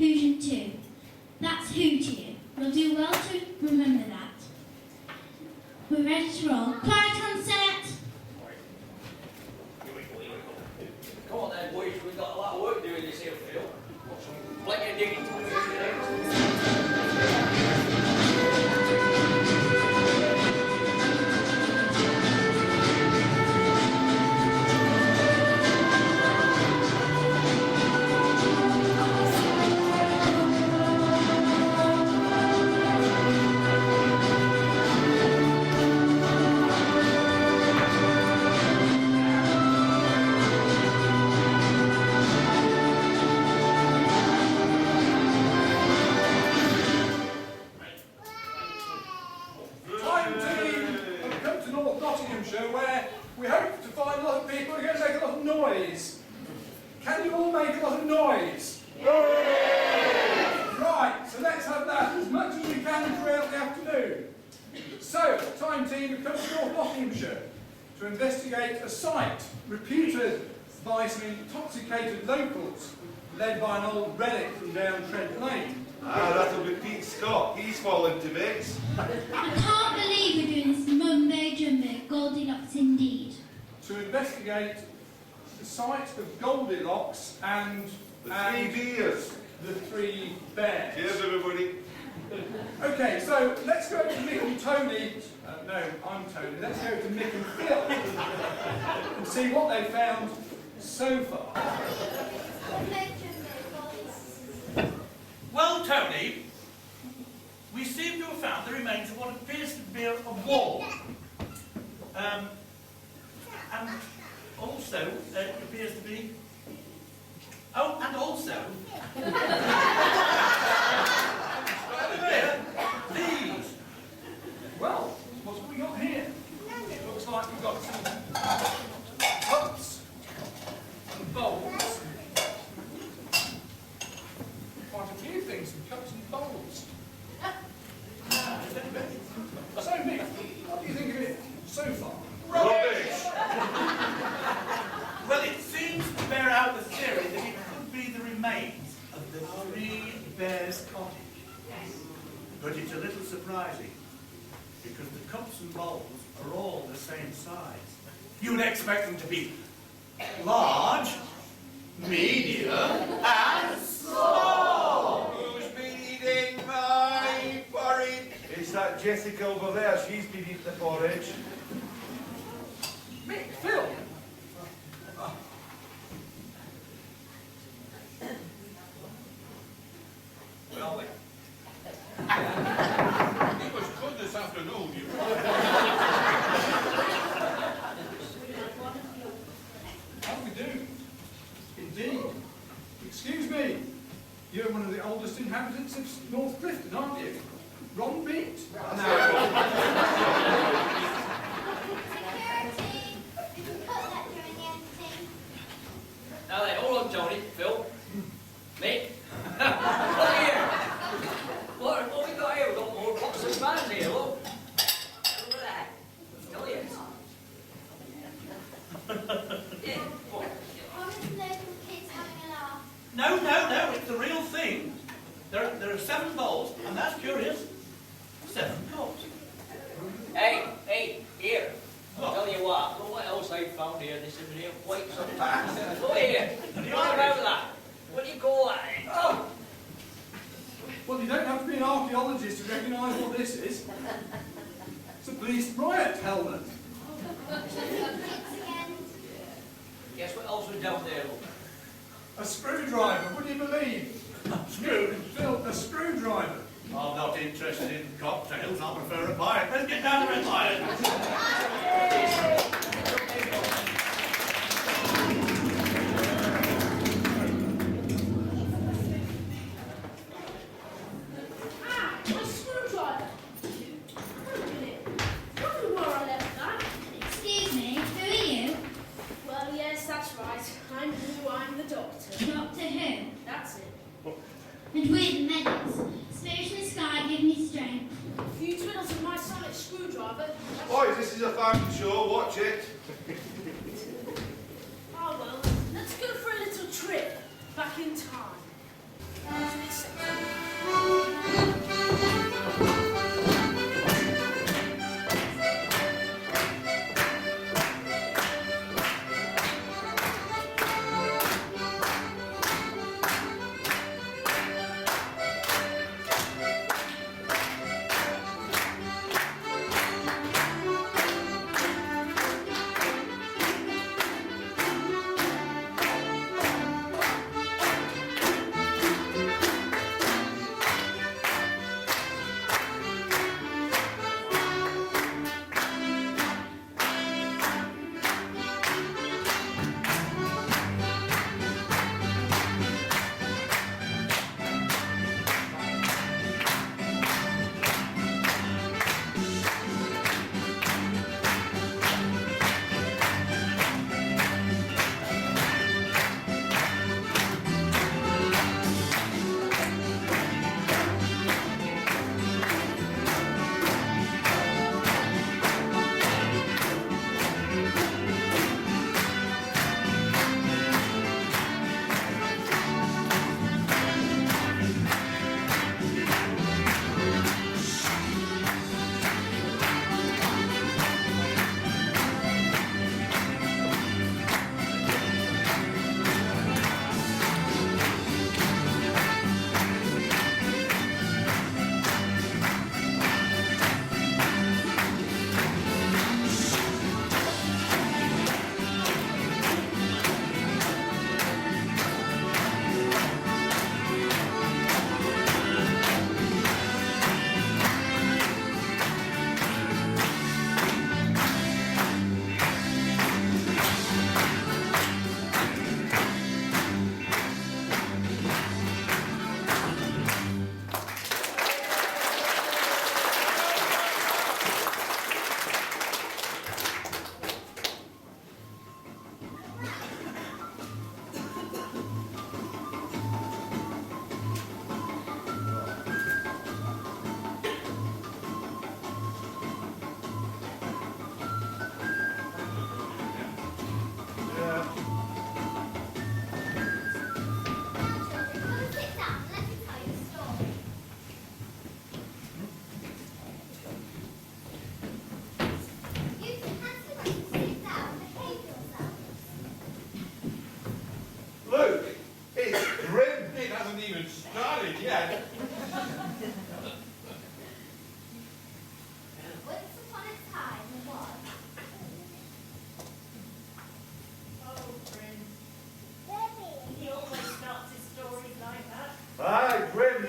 Who's 2. That's who to you. You'll do well to remember that. We're ready to roll. Quiet on set. Come on then, boys. We've got a lot of work doing this here field. Plenty of digging to do. Where we hope to find a lot of people who are going to make a lot of noise. Can you all make a lot of noise? Right, so let's have that as much as we can throughout the afternoon. So, the time team have come to North Nottinghamshire to investigate a site reputed by some intoxicated locals, led by an old relic from down Trent Lane. Ah, that'll be Pete Scott. He's fallen to bits. I can't believe we're doing this mumbo-jumbo Goldilocks indeed. To investigate the site of Goldilocks and The three beers. the 3 bears. Cheers, everybody. Okay, so let's go to Mick and Tony. No, I'm Tony. Let's go to Mick and Phil and see what they found so far. Well, Tony, we seem to have found the remains of what appears to be a wall. And also, it appears to be... Oh, and also... these. Well, what have we got here? It looks like we've got some cups and bowls. Quite a few things, some cups and bowls. So, Mick, what do you think of it so far? Rubbish! Well, it seems to bear out the theory that it could be the remains of the 3 Bears cottage. But it's a little surprising, because the cups and bowls are all the same size. You would expect them to be large, medium, and small. Who's been eating my porridge? It's that Jessica over there. She's been eating the porridge. Mick, Phil. Well then. It was good this afternoon, you How do we do? Indeed. Excuse me. You're one of the oldest inhabitants of North Clifton, aren't you? Ron Beat? Now then, hold on, Tony, Phil, Mick. Look here. What we got here? We've got more pots and pans here, look. Look at that. Oh, yes. Yeah, what? No, it's the real thing. There are 7 bowls, and that's curious. 7 cups. Hey, here. I'll tell you what, look what else I found here. This has been here quite some time. Look here. What about that? What do you call that? Oh. Well, you don't have to be an archaeologist to recognise what this is. It's a police riot helmet. Guess what else was down there, look? A screwdriver, would you believe? Phil, a screwdriver. I'm not interested in cocktails, I prefer a pint. Let's get down to Red Lion. A screwdriver. Wait a minute. Wonder where I left that. Excuse me, who are you? Well, yes, that's right. I'm who I'm the doctor. Doctor who? That's it. And we're the medics. Spirit in the sky, give me strength. A few twiddles of my sonic screwdriver. Boys, this is a family show. Watch it. Oh well, let's go for a little trip back in time. It's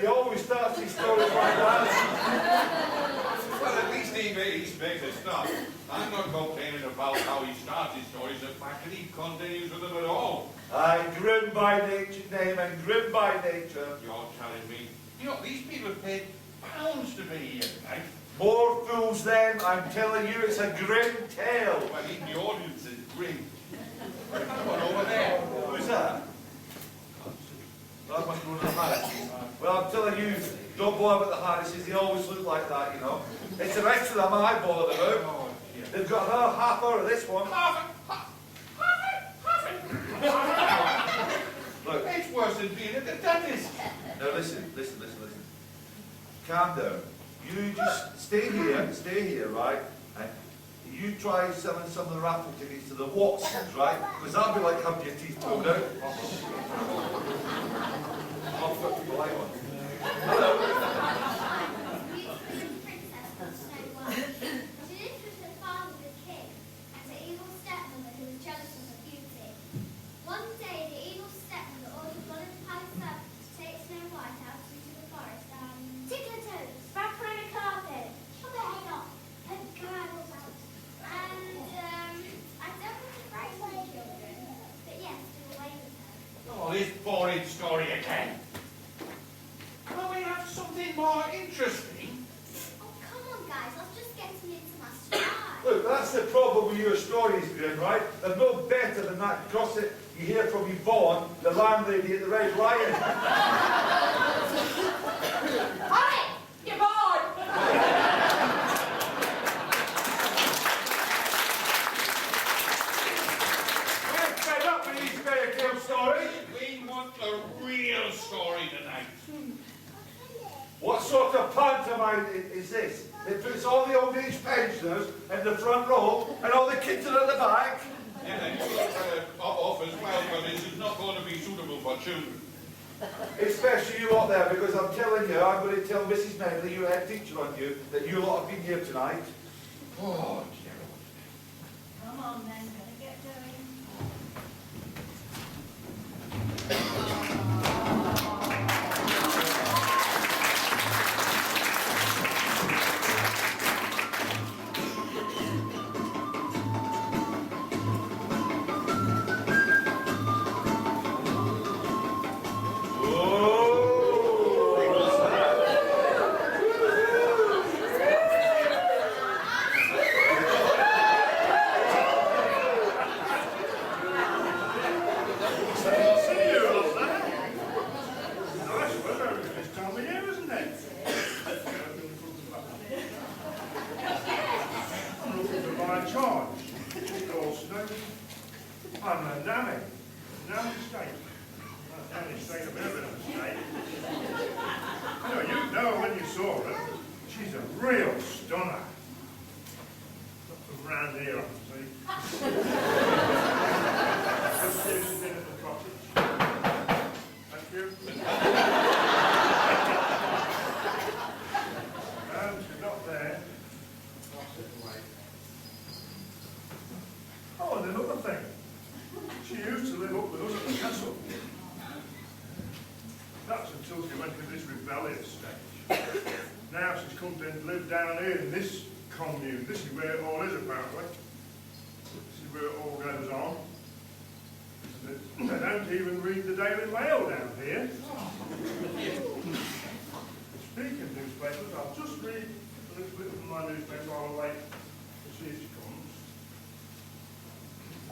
he always starts his stories like that. Well, at least he makes a start. I'm not complaining about how he starts his stories. The fact that he continues with them at all. Aye, grim by nature, name, and grim by nature. You're telling me. You know, these people have paid pounds to be here tonight. More fools them, I'm telling you, it's a grim tale. Well, even the audience is grim. Come on over there. Who's that? That must be one of the Harrises. Well, I'm telling you, don't bother about the Harrises, they always look like that, you know. It's the rest of them I bothered about. Oh, dear. They've got another half hour of this one. Half it. Look, It's worse than being at the dentist. now listen. Calm down. You just stay here, right? And you try selling some of the raffle tickets to the Watsons, right? Because that'll be like having your teeth pulled out. I'll put the light on. Hello. She lived with her father, the king, and her evil stepmother who was jealous of her beauty. One day, the evil stepmother ordered one of the palace servants to take Snow White out into the forest and tickle her toes, wrap her in a carpet, chop her head off, and girdles out. And, I don't want to frighten the children, but yes, do away with her. Oh, this boring story again. Can we have something more interesting? Oh, come on, guys, let's just get him into my stride. Look, that's the problem with your stories, Grim, right? They're no better than that gossip you hear from Yvonne, the landlady at the Red Lion. Hey, you're bored. We're fed up with these fairy tale stories. We want the real story tonight. What sort of pantomime is this? It puts all the old age pensioners in the front row and all the kids are at the back. Yeah, and you better off as well, but this is not going to be suitable for children. Especially you lot there, because I'm telling you, I'm going to tell Mrs. Medley, your head teacher on you, that you lot have been here tonight. Oh, dear. Come on then, better get going. She's a real stunner. Got some round here, I can see. Just here she's in at the cottage. Thank you. No, she's not there. I'll sit and wait. Oh, and another thing. She used to live up with us at the castle. That's until she went through this rebellious stage. Now she's come to live down here in this commune. This is where it all is, apparently. This is where it all goes on. They don't even read the Daily Mail down here. Speaking of newspapers, I'll just read a little bit from my newspaper while I wait to see if she comes.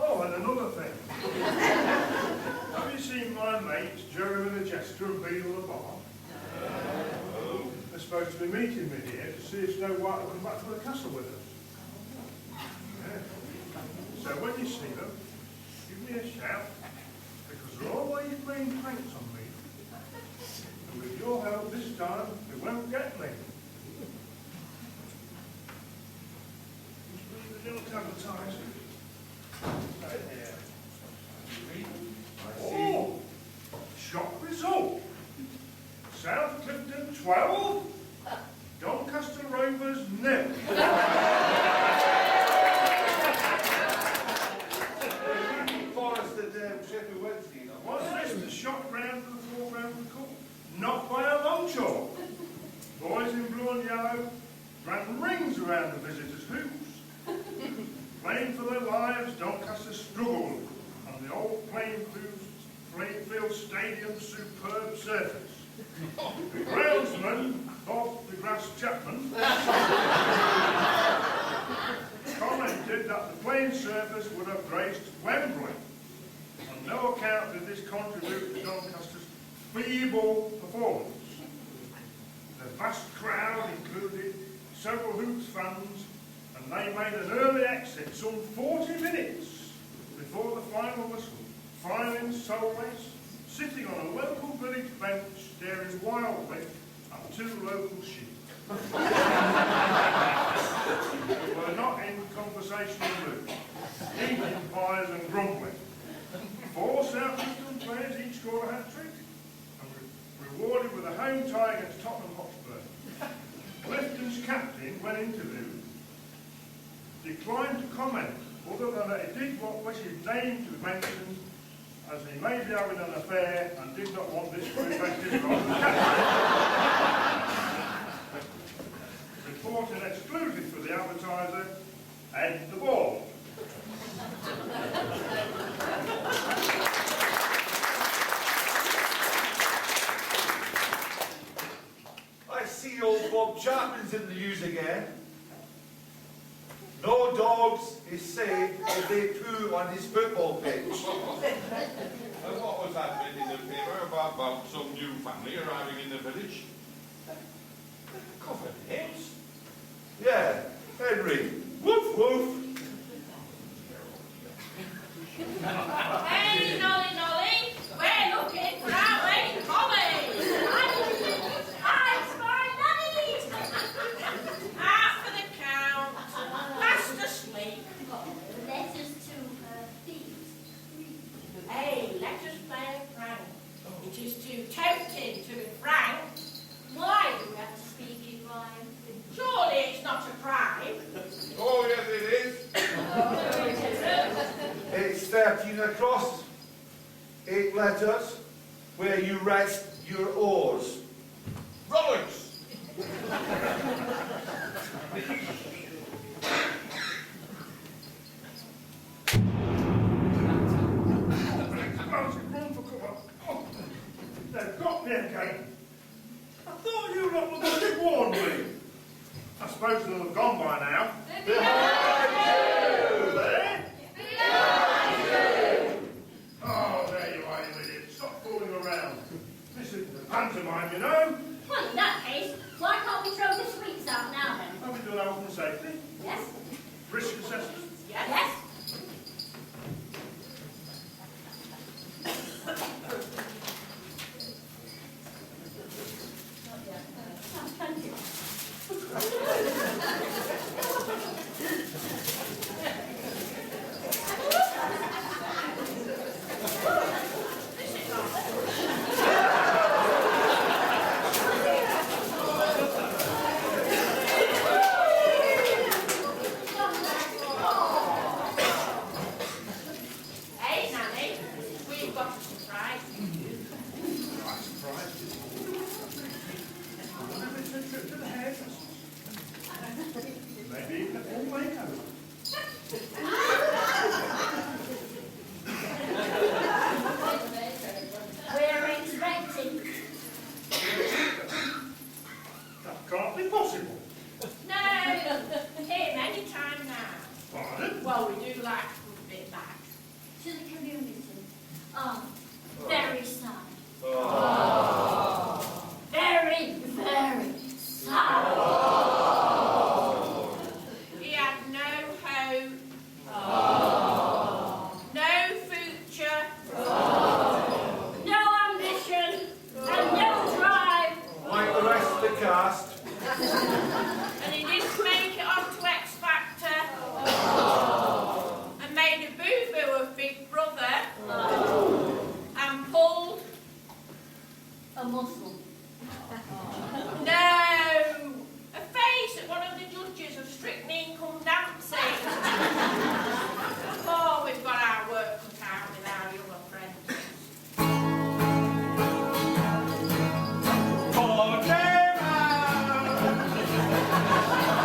Oh, and another thing. Have you seen my mates, Jeremy the Jester and Beadle the Bar? They're supposed to be meeting me here to see if Snow White will come back to the castle with us. Yeah. So when you see them, give me a shout, because they're always playing pranks on me. And with your help this time, they won't get me. Just read the little advertising. Right here. Oh! Shock result! South Clifton 12, Doncaster Rovers 0. Forest at Sheffield Wednesday, you know. Was this the shot round for the fourth round of the cup? Not by a long shot. around the visitors' hoops. Playing for their lives, Doncaster struggled on the old Plainfield Stadium's superb surface. The groundsman, Bob the Grass Chapman, commented that the playing surface would have graced Wembley. On no account did this contribute to Doncaster's feeble performance. The vast crowd included several Hoops fans, and they made an early exit some 40 minutes before the final whistle, filing soulless, sitting on a local village bench staring wildly at two local sheep. They were not in conversational mood, eating pies and grumbling. 4 South Eastern players each scored a hat-trick and rewarded with a home tie against Tottenham Hotspur. Clifton's captain, when interviewed, declined to comment other than that he did not wish his name to be mentioned, as he may be having an affair and did not want this to affect his role as captain. Reported exclusive for the advertiser, Ed the Ball. I see old Bob Chapman's in the news again. No dogs is safe if they poo on his football pitch. And what was that bit in the paper about some new family arriving in the village? Covered heads? Yeah, Henry. Woof woof. Hey, Nolly, Nolly, we're looking for our main colleague. It's my Nolly. Out for the count. Fast asleep. Letters to thieves. Hey, let us play a prank. It is too tempting to be frank. Why do we have to speak in rhyme? Surely it's not a crime. Oh, yes, it is. It's 13 across, 8 letters, where you rest your oars. Rollins! Run for cover. Oh, they've got me again. I thought you lot were going to warn me. I suppose they'll have gone by now. Behind you! There? Oh, there you are, you idiot. Stop fooling around. This isn't a pantomime, you know. Well, in that case, why can't we throw the sweets out now then? Have we done health and safety? Yes? Risk assessment? Yes? Thank you. Hey, Nanny, we've got a surprise. Right, surprise. It's a trip to the hairdresser. Maybe even a full makeover. We're expecting. That can't be possible. No, him any time now. Pardon? Well, we do like a good bit back. To the community. Very sad. Very, very sad. He had no hope, no future, No ambition and no drive. Like the rest of the cast. and he didn't make it onto X Factor, and made a boo-boo of Big Brother, and pulled A muscle. no a face at one of the judges of Strychnine Come Dancing. Oh, we've got our work cut out with our young friends. Pantomime!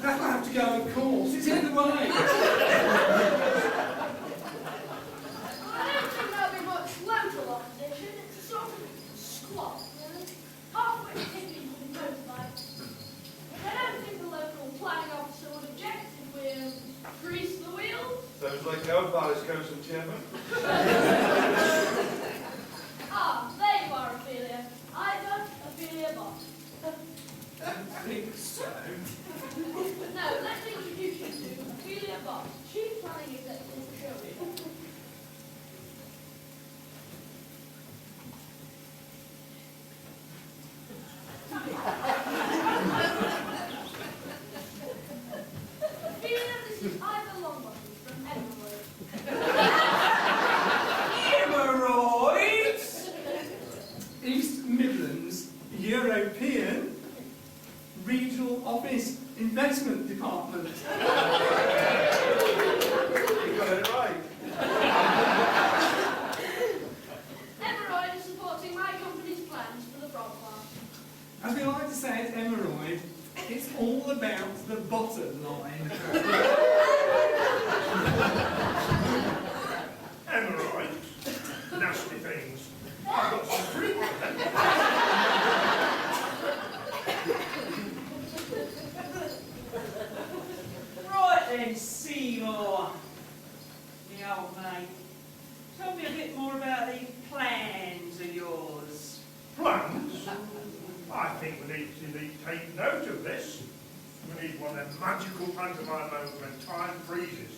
That'll have to go, of course. It's in the way. I don't think there'll be much local opposition. It's a sort of squat, really. Halfway between motorbikes. But I don't think the local planning officer would object if we grease the wheels. Sounds like our Paris Council chairman. Ah, there you are, Ophelia. Ida, Ophelia Bott. I think so. No, let me introduce you to Ophelia Bott, Chief Planning Executive for Shelby. Ophelia, this is Ida Longbottom from Edinburgh. Hemorrhoids! East Midlands European Regional Office Investment Department. You got it right. Emerald is supporting my company's plans for the frog farm. As we like to say at Emerald, it's all about the bottom line. Hemorrhoids? Nasty things. I've got some fruit with them. Right then, Seymour, me old mate. Tell me a bit more about these plans of yours. Plans? I think we need to take note of this. We need one of them magical pantomime moments when time freezes.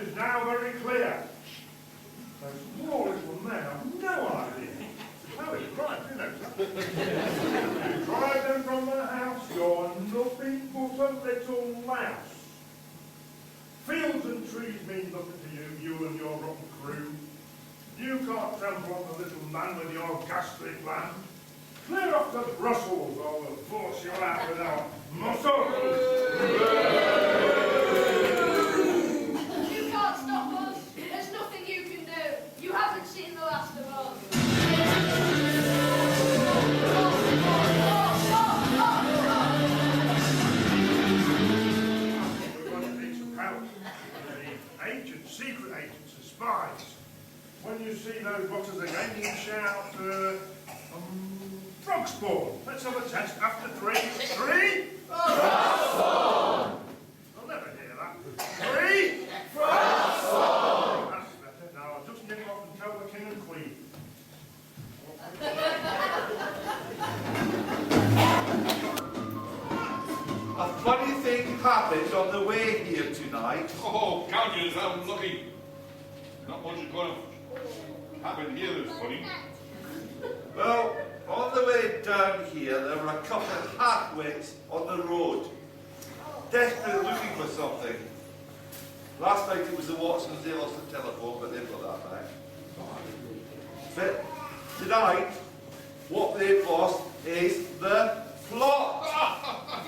is now very clear. Those poor little men have no idea. Oh, it's right, you know. You drive them from the house, you're nothing but a little louse. Fields and trees mean nothing to you, you and your rotten crew. You can't trample on the little man with your gastric land. Clear off to Brussels or we'll force you out with our muscles. You can't stop us. There's nothing you can do. You haven't seen the last of us. We're going to need some help. We need agents, secret agents and spies. When you see those boxes again, you shout, frog spawn. Let's have a test after 3. 3? Frog spawn! I'll never hear that. 3? Frog spawn! That's better. Now I'll just nip off and tell the king and queen. A funny thing happened on the way here tonight. Oh, count yourself lucky. Not much is going to happen here that's funny. Well, on the way down here, there were a couple of half-wits on the road, desperately looking for something. Last night it was the Watsons, they lost the telephone, but they've got that back. But tonight, what they've lost is the plot.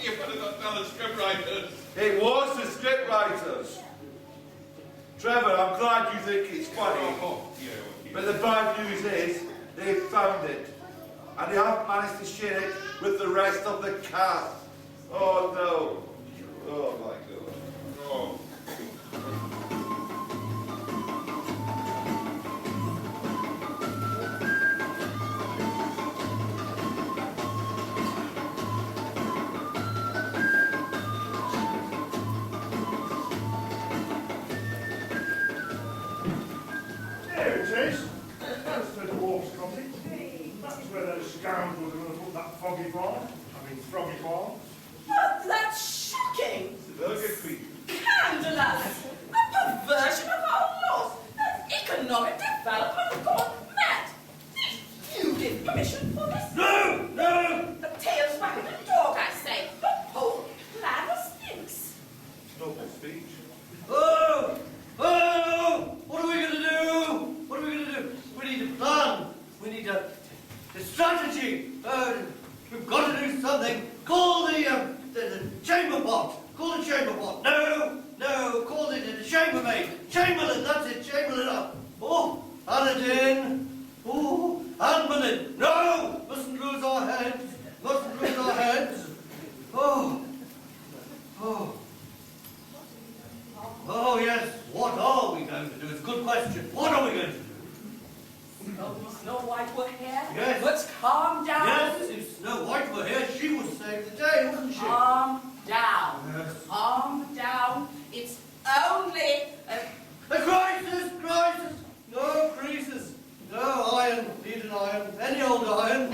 You better not tell the scriptwriters. It was the scriptwriters. Trevor, I'm glad you think it's funny, but the bad news is they found it, and they haven't managed to share it with the rest of the cast. Oh no. Oh my God. Oh. Here it is. That's the Dwarfs' cottage. That's where those scoundrels are going to put that foggy farm. I mean, froggy farm. Oh, that's shocking! Burger Queen. Scandalous! A perversion of our laws! An economic development gone mad! Did you give permission for this? No! No! The tail's wagging the dog, I say. The whole plan stinks. Noble speech. Oh! Oh! What are we going to do? What are we going to do? We need a plan. We need a strategy. We've got to do something. Call the chamber pot. Call the chamber pot. No! No! Call the chambermaid. Chamberlain, that's it. Chamberlain. Oh! Aladdin. Oh! Anne Boleyn. No! Mustn't lose our heads. Mustn't lose our heads. Oh! Oh! Oh, yes. What are we going to do? It's a good question. What are we going to do? Snow White were here? Yes. Let's calm down. Yes, if Snow White were here, she would save the day, wouldn't she? Calm down. Yes. Calm down. It's only A crisis! Crisis! No creases. No iron. Need an iron. Any old iron.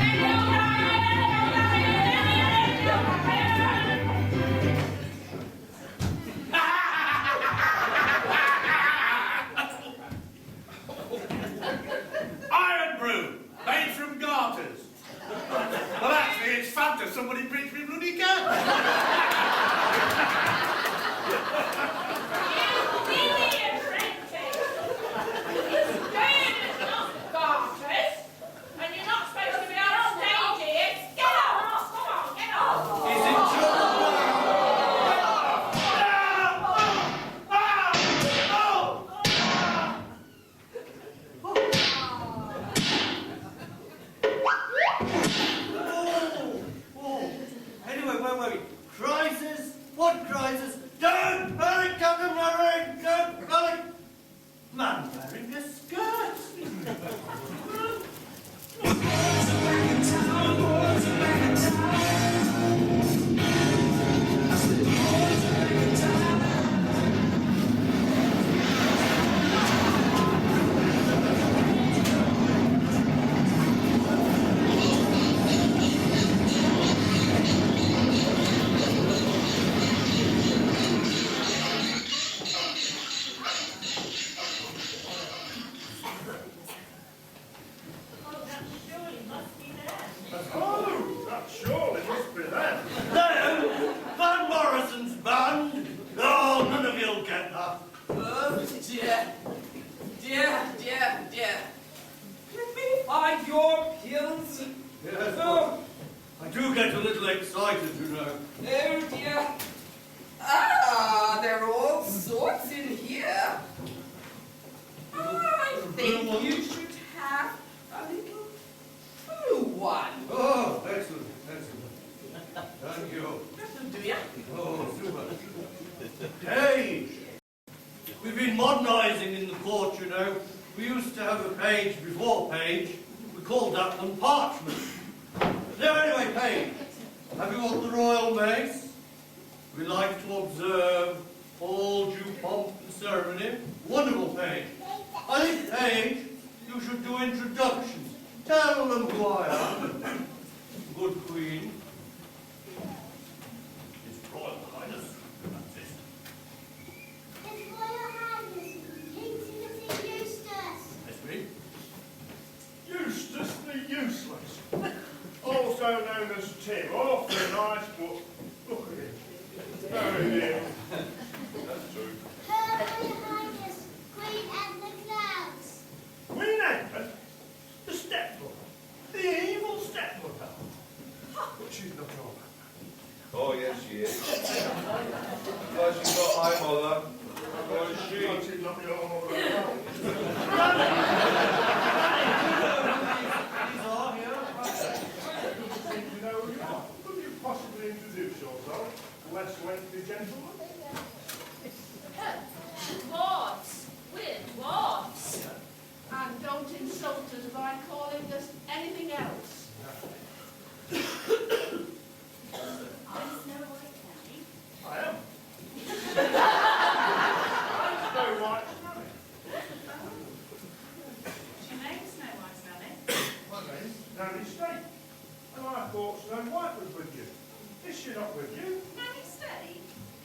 Iron brew, made from garters. Well, actually, it's Fanta. Somebody brings me bloody gun. Is it true? Anyway, wait. Crisis? What crisis? Don't panic, Captain Murray! Don't panic! Man wearing a skirt! dear, dear, dear. Let me find your pills. Yes, Oh, I do get a little excited, you know. oh dear. Ah, there are all sorts in here. I think you should have a little blue one. Oh, excellent, excellent. Thank you. Do you? Oh, super. Page! We've been modernising in the court, you know. We used to have a page before page. We called that one parchment. Now anyway, Page, have you got the royal mace? We like to observe all due pomp and ceremony. Wonderful, Page. I think, Page, you should do introductions. Tell them who I am. Good Queen. His Royal Highness. That's it. His Royal Highness, King Timothy Eustace. That's me. Eustace the Useless, also known as Tim. Awfully nice, but look at him. Very near. That's true. Her Royal Highness, Queen Edna Clouds. Queen Edna, the stepmother, the evil stepmother. But she's not all that. Oh, yes, she is. Because she's got my mother. So is she. But she's not your mother. You know who you are. Could you possibly introduce yourself? Less lengthy gentleman? Dwarfs. We're dwarfs. And don't insult us by calling us anything else. I'm Snow White, Daddy. I am. I'm Snow White Nanny. What's your name, Snow White Nanny? My name's Nanny Snake. And I thought Snow White was with you. Is she not with you? Nanny Snake?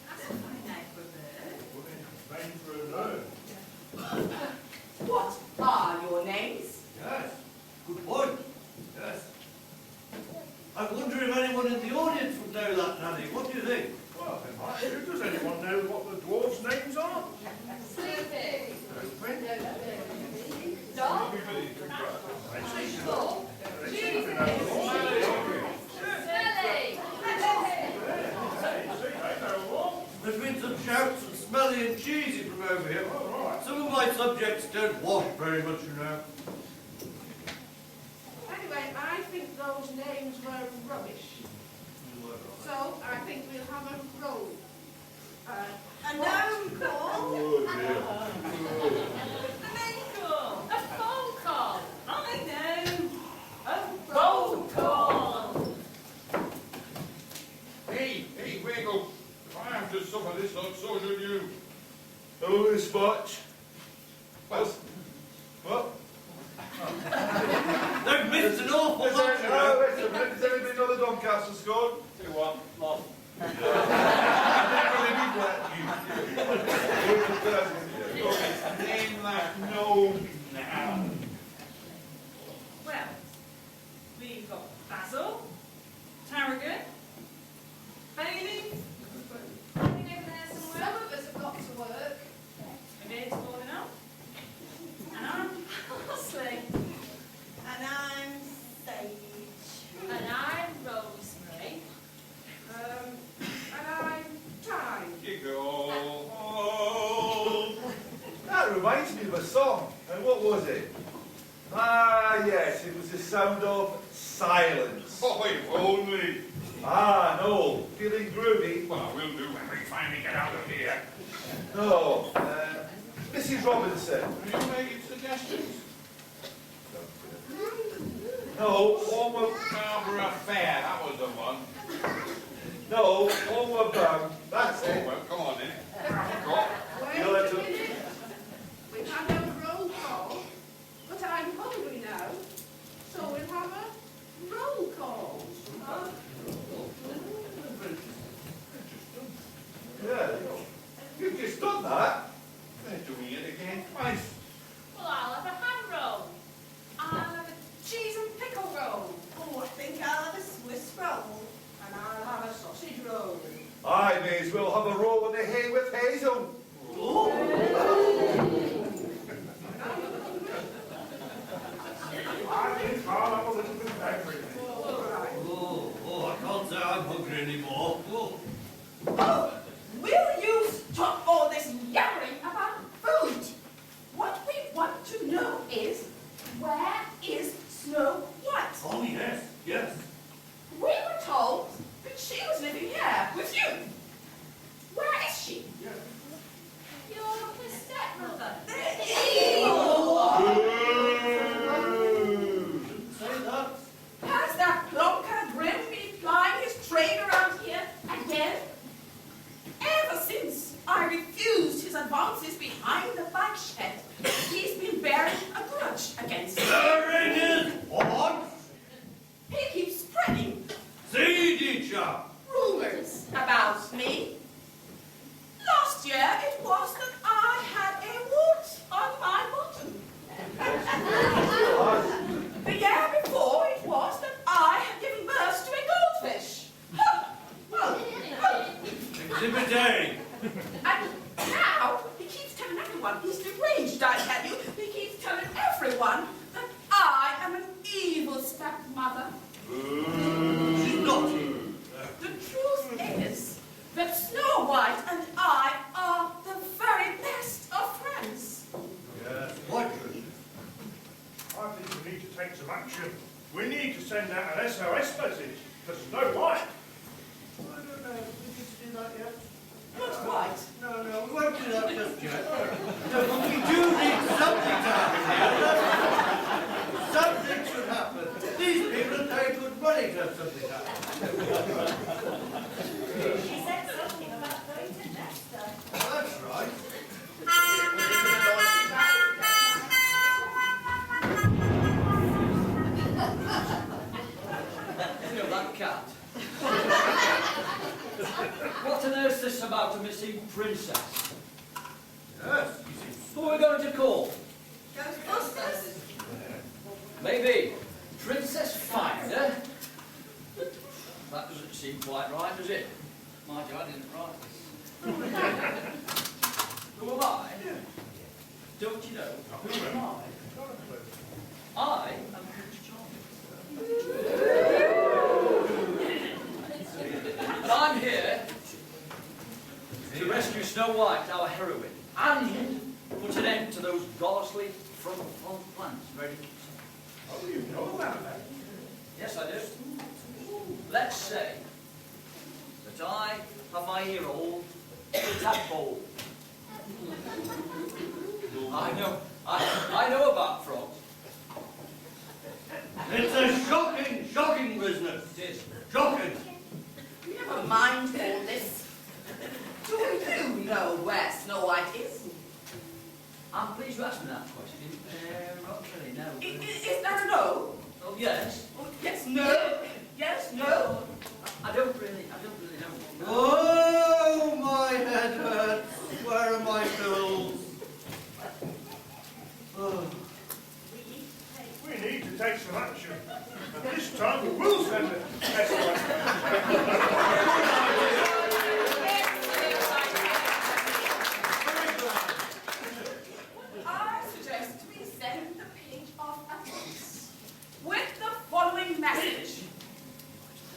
That's a funny name for a bird. Well, it's named for a bird. What are your names? Yes, good point. Yes. I wonder if anyone in the audience would know that, Nanny. What do you think? Well, they might do. Does anyone know what the dwarfs' names are? Sleepy. Dog? There's been some shouts and smelly and cheesy from over here. Some of my subjects don't wash very much, you know. Anyway, I think those names were rubbish. So I think we'll have a roll. A gnome call? A main call? A phone call? I know. A roll call. Hey, Wiggle. If I have to suffer this lot, so should you. Oh, this much. What? They've missed an awful Is lot, you know. wait a minute. Has anybody know the Doncaster scored? 2-1, lost. Name that gnome now. Well, we've got Basil, Tarragon, Bailey, over there somewhere. Some of us have got to work. Maybe it's falling out. And I'm Parsley. And I'm Sage. And I'm Rosemary. And I'm Time. Giggle. That reminds me of a song. And what was it? Ah, yes, it was the sound of silence. Oh, if only. Ah, no. Feeling groovy? Well, we'll do when we finally get out of here. No. Mrs. Robinson. Are you making suggestions? No, Homer. Scarborough Fair, that was the one. No, Homer Brown. That's Oh, it. well, come on then. Wait You'll have a to- minute. We've had a roll call, but I'm hungry now. So we'll have a roll call. Yeah. You've just done that. They're doing it again twice. Well, I'll have a ham roll. I'll have a cheese and pickle roll. Oh, I think I'll have a Swiss roll. And I'll have a sausage roll. I may as well have a roll in the hay with Hazel. And I refused his advances behind the bike shed, he's been bearing a grudge against me. What? He keeps spreading Seediger! rumors about me. Last year it was that I had a wart on my bottom. The year before it was that I had given birth to a goldfish. Exhibit A. And now he keeps telling everyone he's deranged, I tell you. He keeps telling everyone that I am an evil stepmother. She's not here. The truth is that Snow White and I are the very best of friends. Yes, quite good. I think we need to take some action. We need to send out an SOS message to Snow White. I don't know. We need to do that yet? Not quite. No, we won't do that just yet. No, but we do need something to happen here. Something should happen. These people are paying good money to have something happen. She said something about going to Leicester. That's right. You know, that cat. What on earth's this about a missing princess? Yes. Who are we going to call? Ghostbusters? Maybe Princess Finder? That doesn't seem quite right, does it? Mind you, I didn't write this. Who am I? Don't you know? Who am I? I am Prince Charming. And I'm here to rescue Snow White, our heroine, and put an end to those ghastly front plans. Ready? Oh, you know about that? Yes, I do. Let's say that I have my ear all tadpole. I know about frogs. It's a shocking business. It is. Shocking. Never mind all this. Do you know where Snow White is? I'm pleased you asked me that question. Not really, no. Is that a no? Oh, yes. Oh, yes, no. Yes, no. I don't really know. Oh, my head hurts. Where are my pills? Oh. We need to take some action. And this time we will send an SOS I suggest we send the page off at once with the following message.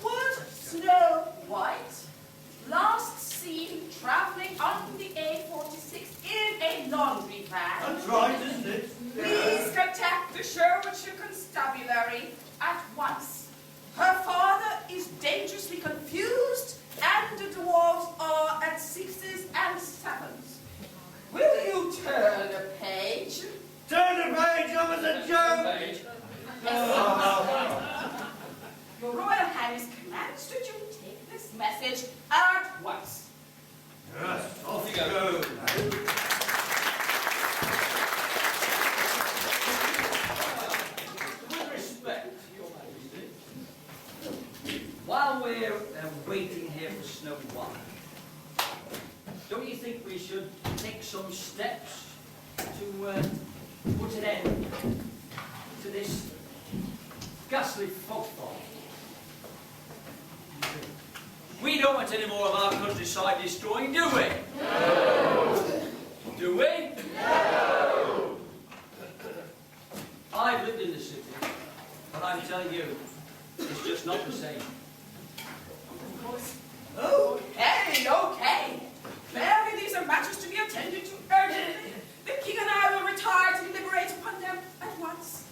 Was Snow White last seen travelling on the A46 in a laundry van? That's right, isn't it? Please contact the Sherwoodshire Constabulary at once. Her father is dangerously confused and the dwarves are at 6s and 7s. Will you turn a page? Turn the page, I was a joke. Page. Your Royal Highness commands that you take this message at once. Yes, off you go. With respect, Your Majesty, while we're waiting here for Snow White, don't you think we should take some steps to put an end to this ghastly folklore? We don't want any more of our countryside destroying, do we? No! Do we? No! I've lived in the city, and I'm telling you, it's just not the same. Of course. Okay. Merely these are matters to be attended to urgently. The king and I will retire to deliberate upon them at once.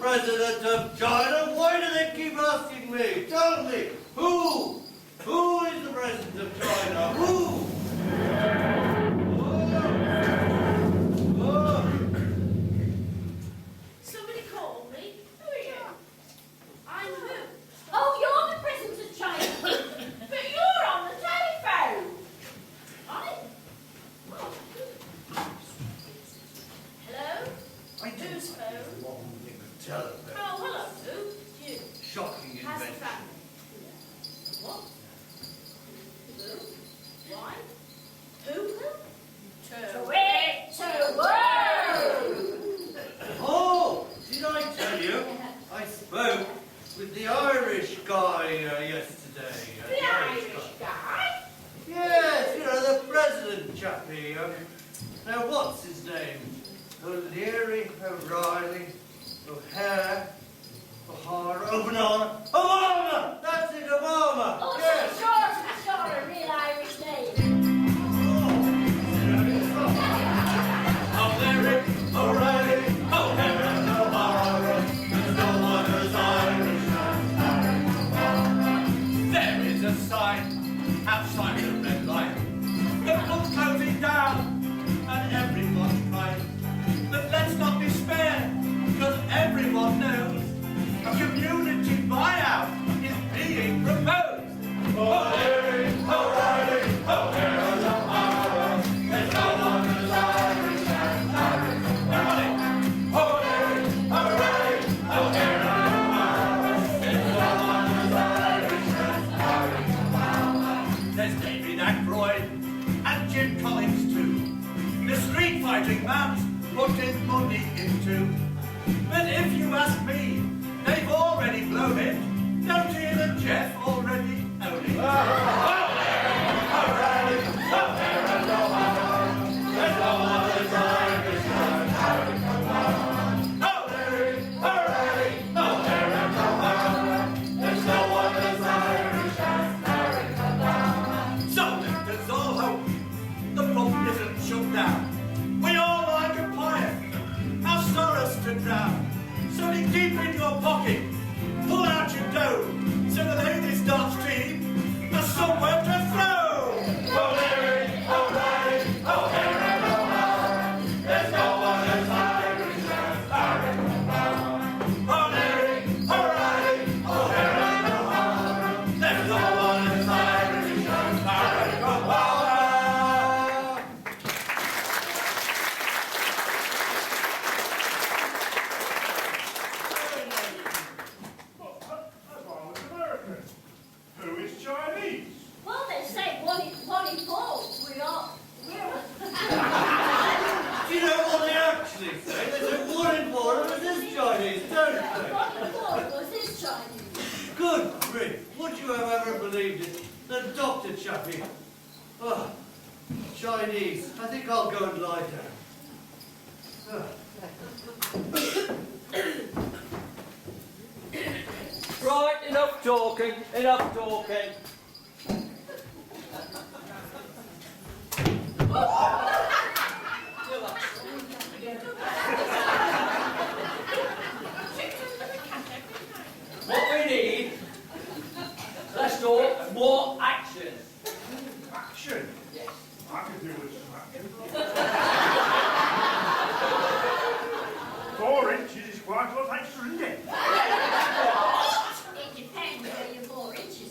president of China? Why do they keep asking me? Tell me, who? Who is the president of China? Who? Somebody called me. Who are you? I'm who? Oh, you're the president of China. But you're on the telephone. I? Oh. Hello? I Whose phone? One thing to tell them. Oh, hello, who? You. Shocking How's the invention. family? What? Who? Why? Who? To it, to woo! Oh, did I tell you? I spoke with the Irish guy yesterday. The Irish guy? Yes, you know, the president chappie. Now, what's his name? O'Leary, O'Reilly, O'Hare, O'Hara, Obama. Obama! That's it, Obama! Oh, Yes! so sure a real Irish name. O'Leary, O'Reilly, O'Hare, and O'Hara. There's no one as Irish as Obama. There is a sign outside the red light. The club's closing down, and everyone's crying. But let's not despair, because everyone knows a community buyout is being proposed. O'Leary, O'Reilly, O'Hare, and O'Hara. There's no one as Irish as Irish. O'Leary, O'Reilly, O'Hare, and O'Hara. There's no one as Irish as Irish. There's David Aykroyd and Jim Collins too. The street fighting man's putting money into. But if you ask me, they've already blown it. Don't Ian and Jeff already own it? O'Reilly, O'Hare, and O'Hara. There's no one as Irish as Irish. O'Leary, O'Reilly, O'Hare, and O'Hara. There's no one as Irish as Irish. So let us all hope the pump isn't shut down. We all like a pirate, our sorrows to drown. So dig deep in your pocket, pull out your dough, so the ladies' dance team has somewhere to throw. O'Leary, O'Reilly, O'Hare, and O'Hara. There's no one as Irish as Irish. O'Leary, O'Reilly, O'Hare, and O'Hara. there's no one as Irish as Irish. That's why I was American. Who is Chinese? Well, they say one in four. We're Do you know what they actually say? They say one in four of us is Chinese, don't they? one in four of us is Chinese. Good grief, would you have ever believed it? The doctor chappie. Oh, Chinese. I think I'll go and lie down. Oh. Right, enough talking, enough talking. What we need, let's talk more action. Action. Yes. I can do with some action. 4 inches is quite a lot extra, isn't it? It depends where your 4 inches is.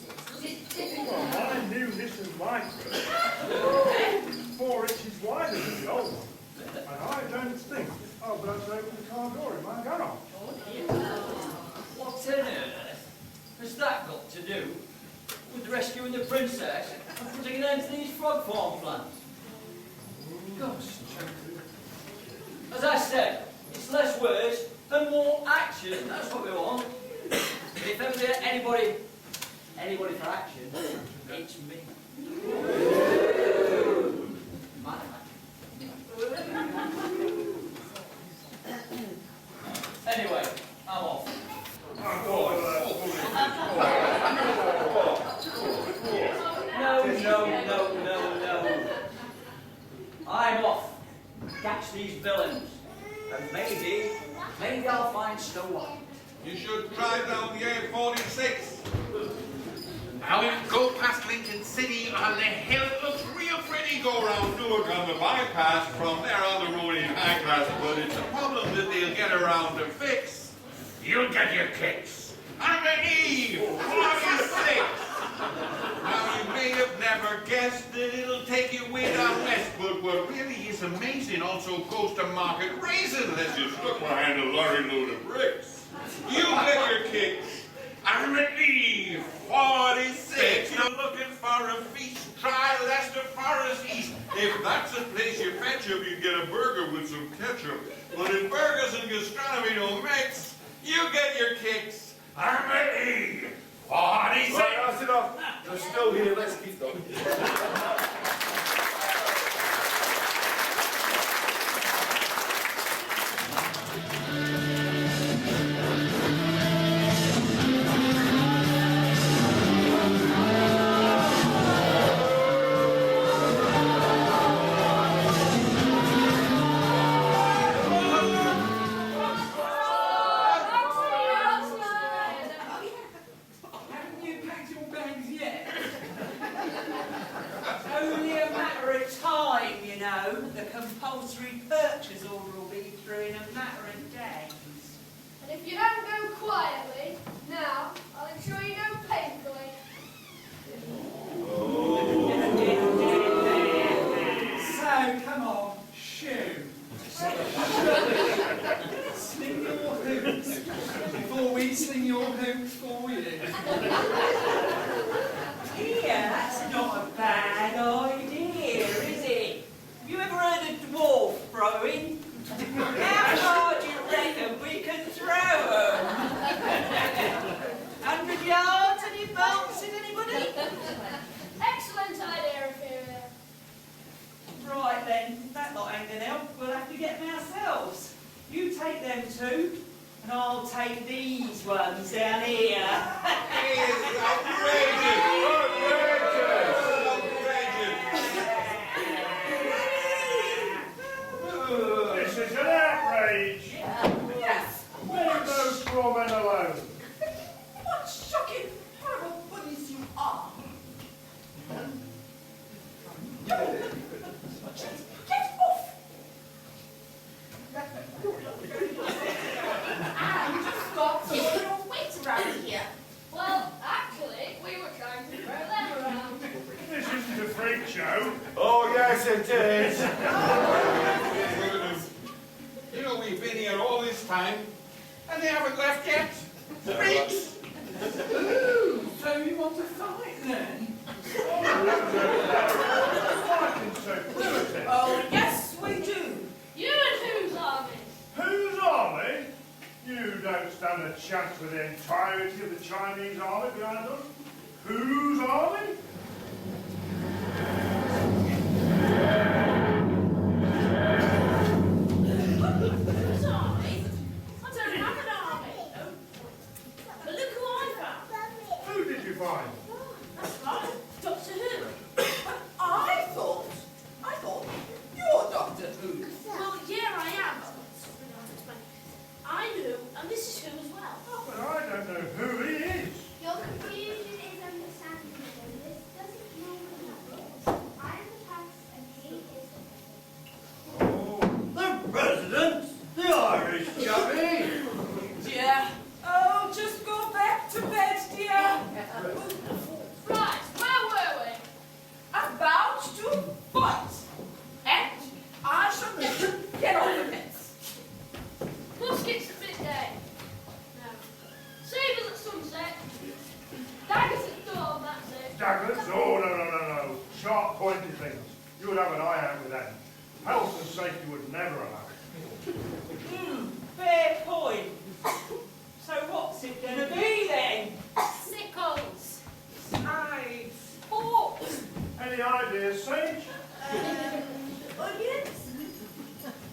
Well, my new Nissan Micro 4 inches wider than the old one. And I don't think I'll be able to open the car door in my garage. What on earth has that got to do with rescuing the princess and putting an end to these frog farm plans? Gosh, as I said, it's less words and more action. That's what we want. If ever there's anybody for action, it's me. Man of action. Anyway, I'm off. No. I'm off. Catch these villains. And maybe Maybe I'll find Snow White. You should drive down the A46. Now you go past Lincoln City on the hill. It looks real pretty. Go around Newark on the bypass. From there on the road in high class, but it's a problem that they'll get around to fix. You'll get your kicks. I'm an Eve, 46. Now you may have never guessed that it'll take you way down west, but what really is amazing also goes to Market Raisin unless you're stuck behind a lorry load of bricks. You get your kicks. I'm an Eve, 46. You're looking for a feast, try Leicester Forest East. If that's the place you fetch up, you get a burger with some ketchup. But if burgers and gastronomy don't mix, you get your kicks. I'm an Eve, 46. Right, that's enough. They're still here. Let's keep them. Haven't you packed your bags yet? It's only a matter of time, you know. The compulsory purchase order will be through in a matter of days. And if you don't go quietly, now, I'll ensure you go painfully. So, come on, shoo. Sling your hoops before we sling your hoops for you. Yeah, that's not a bad idea, is it? Have you ever heard of dwarf throwing? How far do you reckon we can throw 'em? 100 yards? Any bounces, anybody? Excellent idea, Ophelia. Right then, that lot ain't gonna help. We'll have to get them ourselves. You take them two, and I'll take these ones down here. It's outrageous! This is an outrage. Yes. Leave those poor men alone. What shocking, horrible bunnies you are! Get off! And stop throwing your weight around here. Well, actually, we were trying to throw them around. This isn't a freak show. Oh, yes, it is. You know, we've been here all this time, and they haven't left yet. Freaks! Ooh, so you want to fight then? Fighting so primitive. Oh, yes, we do. You and whose army? Whose army? You don't stand a chance with the entirety of the Chinese army behind us. Whose army? Whose army? I don't have an army. But look who I found. Who did you find? That's right, Doctor Who. I thought you're Doctor Who. Well, yeah, I am. I knew, and this is who as well. But I don't know who he is. Your confusion is understandable. This doesn't normally happen. I'm the past and he is the present. The president, the Irish chappie. Dear. Oh, just go back to bed, dear. Right, where were we? About to fight. And I shall let you get on with it. Muskets at midday. No. Sabres at sunset. Daggers at dawn, that's it. Daggers? Oh, no. Sharp, pointed things. You would have an eye out with them. Health and safety would never allow it. Fair point. So what's it gonna be then? Sickles. Knives, forks, Any ideas, Sage? Onions?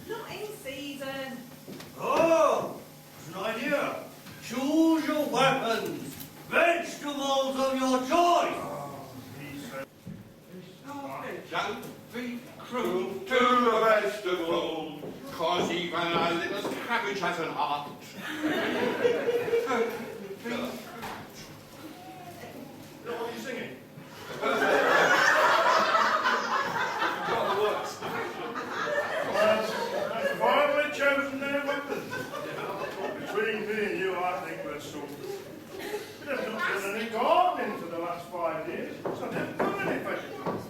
Not in season. Oh, it's an idea. Choose your weapons. Vegetables of your choice. Oh, he's so... Oh, Don't be cruel to a vegetable, 'cause even a little cabbage has an heart. What are you singing? They've finally chosen their weapons. Between me and you, I think we're sorted. We haven't done any gardening for the last 5 years, so they've done any vegetables.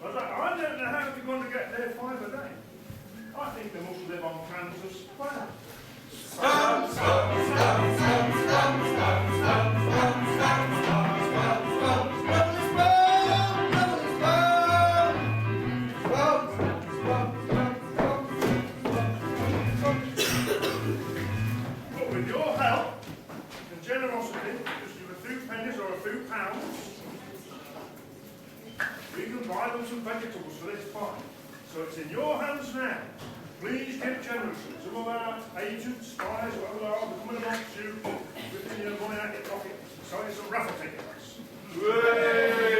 But I don't know how they're going to get their 5 a day. I think they must live on cans of spam. Stump, stump, stump, stump, stump, stump, stump, stump, stump, stump, stump, stump, stump, lovely spam, lovely spam. Stump, stump, stump, stump, stump. But with your help and generosity, just give a few pennies or a few pounds, we can buy them some vegetables for this fight. So it's in your hands now. Please get generous. Some of our agents, spies, whatever they are, will come amongst you, ripping your money out of your pocket, selling some raffle tickets. Hooray!